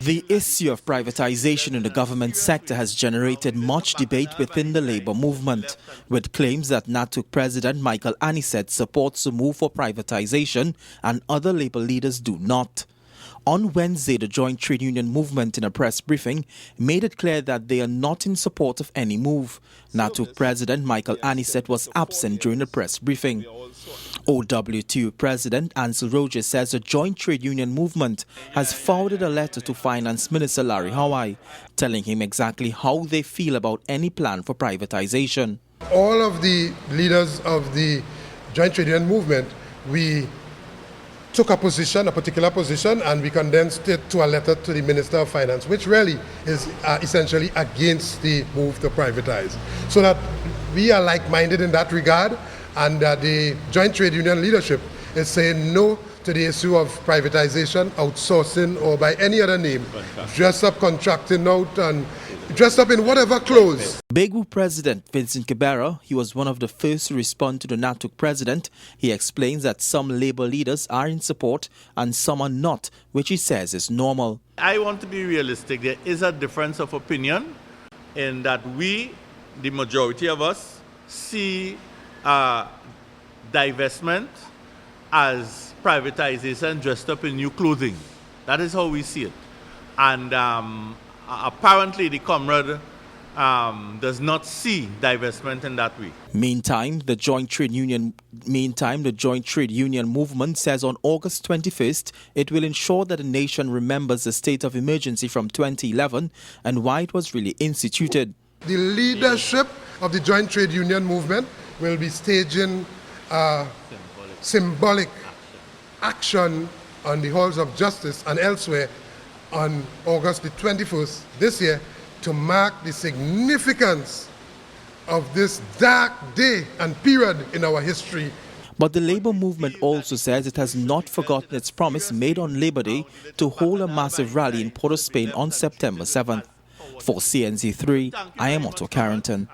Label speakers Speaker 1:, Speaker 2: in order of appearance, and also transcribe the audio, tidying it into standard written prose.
Speaker 1: The issue of privatization in the government sector has generated much debate within the labour movement, with claims that NATUC President Michael Anisette supports the move for privatization and other labour leaders do not. On Wednesday, the Joint Trade Union Movement in a press briefing made it clear that they are not in support of any move. NATUC President Michael Anisette was absent during the press briefing. OWTU President Ansel Rogers says the Joint Trade Union Movement has forwarded a letter to Finance Minister Larry Hawaii, telling him exactly how they feel about any plan for privatization.
Speaker 2: All of the leaders of the Joint Trade Union Movement, we took a particular position, and we condensed it to a letter to the Minister of Finance, which really is essentially against the move to privatize. So that we are like-minded in that regard, and the Joint Trade Union leadership is saying no to the issue of privatization, outsourcing, or by any other name, dress up contracting out and dress up in whatever clothes.
Speaker 1: BEGU President Vincent Kibera, he was one of the first to respond to the NATUC president. He explains that some labour leaders are in support and some are not, which he says is normal.
Speaker 3: I want to be realistic. There is a difference of opinion in that we, the majority of us, see divestment as privatization dressed up in new clothing. That is how we see it. And apparently the comrade does not see divestment in that way.
Speaker 1: Meantime, the Joint Trade Union Movement says on August 21st, it will ensure that the nation remembers the state of emergency from 2011 and why it was really instituted.
Speaker 2: The leadership of the Joint Trade Union Movement will be staging symbolic action on the halls of justice and elsewhere on August the 21st this year to mark the significance of this dark day and period in our history.
Speaker 1: But the labour movement also says it has not forgotten its promise made on Labour Day to hold a massive rally in Port of Spain on September 7th. For CNZ3, I am Otto Carrington.